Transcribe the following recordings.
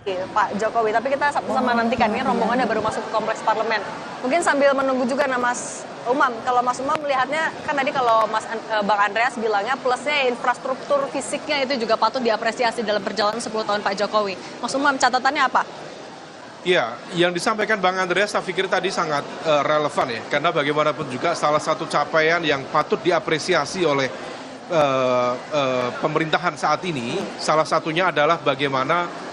Pak Jokowi, tapi kita sama-sama nantikan ini rombongannya baru masuk ke kompleks parlemen. Mungkin sambil menunggu juga Mas Umam, kalau Mas Umam melihatnya kan tadi kalau Bang Andreas bilangnya plusnya infrastruktur fisiknya itu juga patut diapresiasi dalam perjalanan 10 tahun Pak Jokowi. Mas Umam catatannya apa? Ya, yang disampaikan Bang Andreas saya pikir tadi sangat relevan ya, karena bagaimanapun juga salah satu capaian yang patut diapresiasi oleh pemerintahan saat ini, salah satunya adalah bagaimana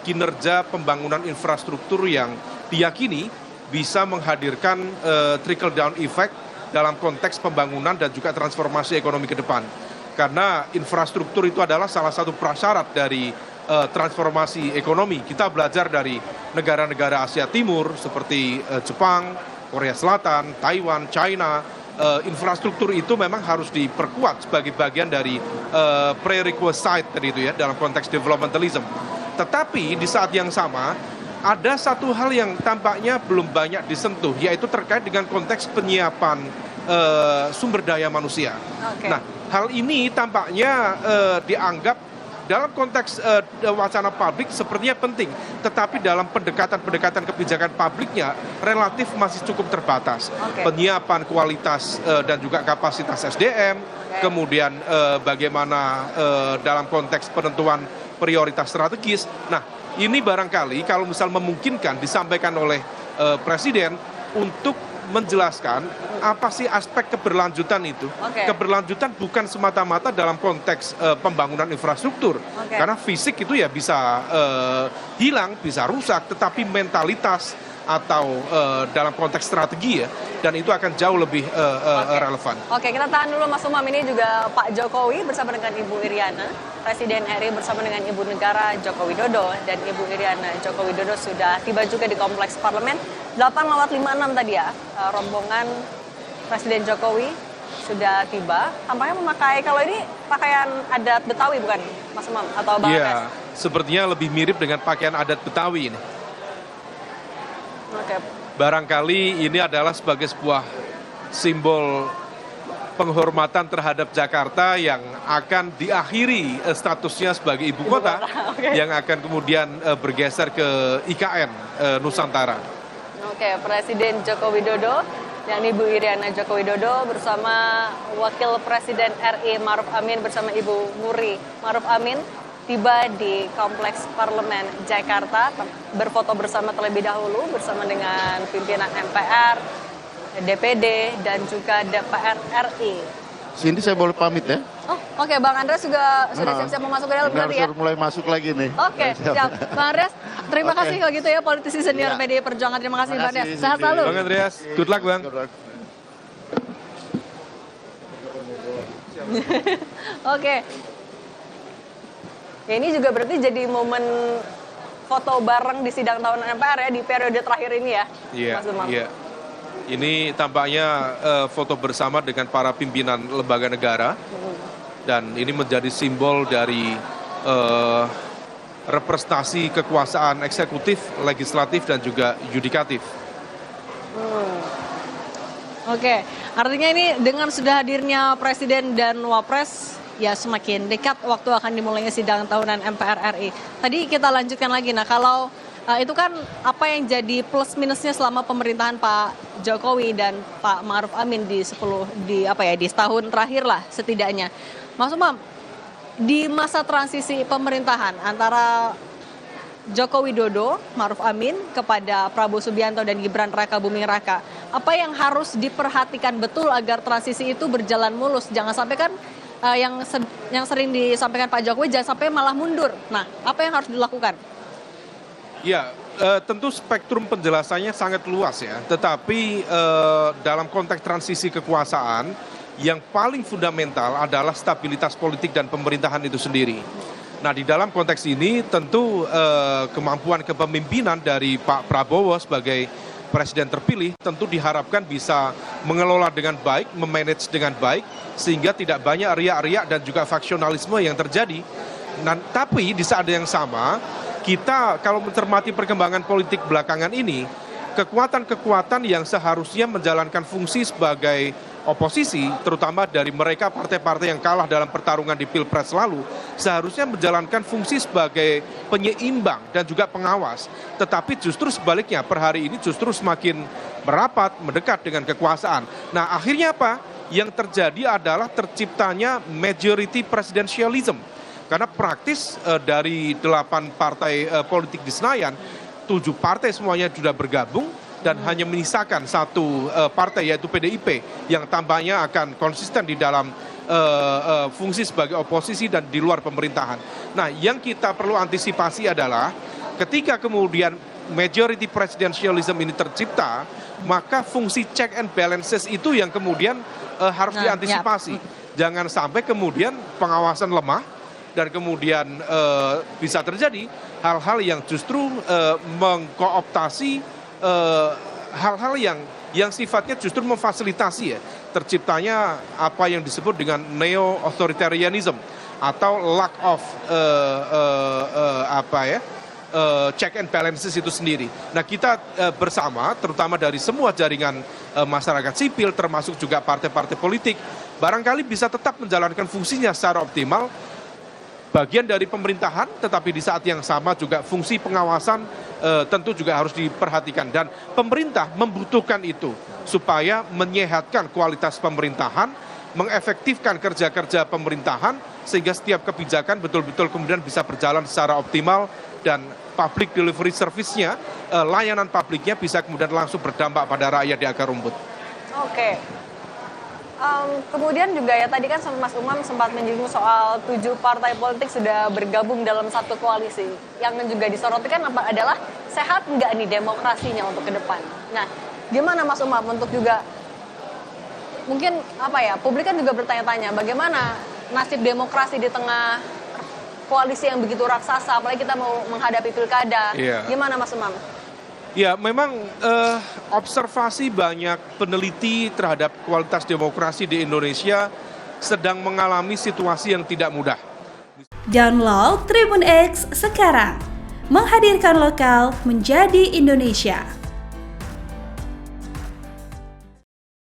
kinerja pembangunan infrastruktur yang diyakini bisa menghadirkan trickle down effect dalam konteks pembangunan dan juga transformasi ekonomi ke depan. Karena infrastruktur itu adalah salah satu prasyarat dari transformasi ekonomi. Kita belajar dari negara-negara Asia Timur seperti Jepang, Korea Selatan, Taiwan, China. Infrastruktur itu memang harus diperkuat sebagai bagian dari prerequisite tadi itu ya dalam konteks developmentalism. Tetapi di saat yang sama ada satu hal yang tampaknya belum banyak disentuh, yaitu terkait dengan konteks penyiapan sumber daya manusia. Okay. Nah, hal ini tampaknya dianggap dalam konteks wacana publik sepertinya penting, tetapi dalam pendekatan kebijakan publiknya relatif masih cukup terbatas. Okay. Penyiapan kualitas dan juga kapasitas SDM, kemudian bagaimana dalam konteks penentuan prioritas strategis. Nah, ini barangkali kalau misal memungkinkan disampaikan oleh Presiden untuk menjelaskan apa sih aspek keberlanjutan itu. Okay. Keberlanjutan bukan semata-mata dalam konteks pembangunan infrastruktur. Okay. Karena fisik itu ya bisa hilang, bisa rusak, tetapi mentalitas atau dalam konteks strategi ya, dan itu akan jauh lebih relevan. Oke, kita tahan dulu Mas Umam. Ini juga Pak Jokowi bersama dengan Ibu Iriana, Presiden RI bersama dengan Ibu Negara Joko Widodo, dan Ibu Iriana Joko Widodo sudah tiba juga di kompleks parlemen. 8:56 tadi ya, rombongan Presiden Jokowi sudah tiba. Tampaknya memakai, kalau ini pakaian adat Betawi bukan Mas Umam atau Bang Andreas? Iya, sepertinya lebih mirip dengan pakaian adat Betawi ini. Oke. Barangkali ini adalah sebagai sebuah simbol penghormatan terhadap Jakarta yang akan diakhiri statusnya sebagai ibu kota, Okay. yang akan kemudian bergeser ke IKN Nusantara. Oke, Presiden Joko Widodo dan Ibu Iriana Joko Widodo bersama Wakil Presiden RI Maruf Amin bersama Ibu Muri Maruf Amin tiba di Kompleks Parlemen Jakarta, berfoto bersama terlebih dahulu bersama dengan pimpinan MPR, DPD, dan juga DPR RI. Cindy, saya boleh pamit ya? Oh, oke, Bang Andreas juga sudah siap-siap mau masuk ke dalam berarti ya? Harus mulai masuk lagi nih. Oke, siap. Bang Andreas, terima Oke. kasih kalau gitu ya, politisi senior Ya. PDI Perjuangan. Terima kasih, Bang Terima Andreas. kasih, Sehat Cindy. selalu. Bang Andreas, good luck Bang. Oke. Ya, ini juga berarti jadi momen foto bareng di sidang tahunan MPR ya di periode terakhir ini ya, Iya, Mas Umam. iya. Ini tampaknya foto bersama dengan para pimpinan lembaga negara, dan ini menjadi simbol dari representasi kekuasaan eksekutif, legislatif, dan juga yudikatif. Oke, artinya ini dengan sudah hadirnya Presiden dan Wapres, ya semakin dekat waktu akan dimulainya sidang tahunan MPR RI. Tadi kita lanjutkan lagi, nah kalau itu kan apa yang jadi plus minusnya selama pemerintahan Pak Jokowi dan Pak Maruf Amin di setahun terakhir lah setidaknya. Mas Umam, di masa transisi pemerintahan antara Joko Widodo, Maruf Amin kepada Prabowo Subianto dan Gibran Raka Buming Raka, apa yang harus diperhatikan betul agar transisi itu berjalan mulus? Jangan sampai kan yang sering disampaikan Pak Jokowi jangan sampai malah mundur. Nah, apa yang harus dilakukan? Ya, tentu spektrum penjelasannya sangat luas ya. Tetapi dalam konteks transisi kekuasaan, yang paling fundamental adalah stabilitas politik dan pemerintahan itu sendiri. Nah, di dalam konteks ini tentu kemampuan kepemimpinan dari Pak Prabowo sebagai presiden terpilih tentu diharapkan bisa mengelola dengan baik, memanage dengan baik, sehingga tidak banyak riak-riak dan juga faksionalisme yang terjadi. Nah, tapi di saat yang sama, kita kalau mencermati perkembangan politik belakangan ini, kekuatan-kekuatan yang seharusnya menjalankan fungsi sebagai oposisi, terutama dari mereka partai-partai yang kalah dalam pertarungan di Pilpres lalu, seharusnya menjalankan fungsi sebagai penyeimbang dan juga pengawas. Tetapi justru sebaliknya, per hari ini justru semakin merapat, mendekat dengan kekuasaan. Nah, akhirnya apa? Yang terjadi adalah terciptanya majority presidentialism. Karena praktis dari 8 partai politik di Senayan, 7 partai semuanya sudah bergabung dan hanya menyisakan satu partai yaitu PDIP yang tampaknya akan konsisten di dalam fungsi sebagai oposisi dan di luar pemerintahan. Nah, yang kita perlu antisipasi adalah ketika kemudian majority presidentialism ini tercipta, maka fungsi check and balances itu yang kemudian harus diantisipasi. Jangan sampai kemudian pengawasan lemah dan kemudian bisa terjadi hal-hal yang justru mengkooptasi hal-hal yang sifatnya justru memfasilitasi ya terciptanya apa yang disebut dengan neo-authoritarianism atau lack of check and balances itu sendiri. Nah, kita bersama terutama dari semua jaringan masyarakat sipil termasuk juga partai-partai politik barangkali bisa tetap menjalankan fungsinya secara optimal, bagian dari pemerintahan, tetapi di saat yang sama juga fungsi pengawasan tentu juga harus diperhatikan. Dan pemerintah membutuhkan itu supaya menyehatkan kualitas pemerintahan, mengefektifkan kerja-kerja pemerintahan, sehingga setiap kebijakan betul-betul kemudian bisa berjalan secara optimal dan public delivery service-nya, layanan publiknya bisa kemudian langsung berdampak pada rakyat di akar rumput. Oke. Kemudian juga ya tadi kan Mas Umam sempat menyinggung soal 7 partai politik sudah bergabung dalam satu koalisi. Yang juga disoroti kan adalah sehat nggak nih demokrasinya untuk ke depan. Nah, gimana Mas Umam untuk juga mungkin publik kan juga bertanya-tanya bagaimana nasib demokrasi di tengah koalisi yang begitu raksasa, apalagi kita mau menghadapi pilkada. Gimana Mas Umam? Ya, memang observasi banyak peneliti terhadap kualitas demokrasi di Indonesia sedang mengalami situasi yang tidak mudah. Download Tribun X sekarang, menghadirkan lokal menjadi Indonesia.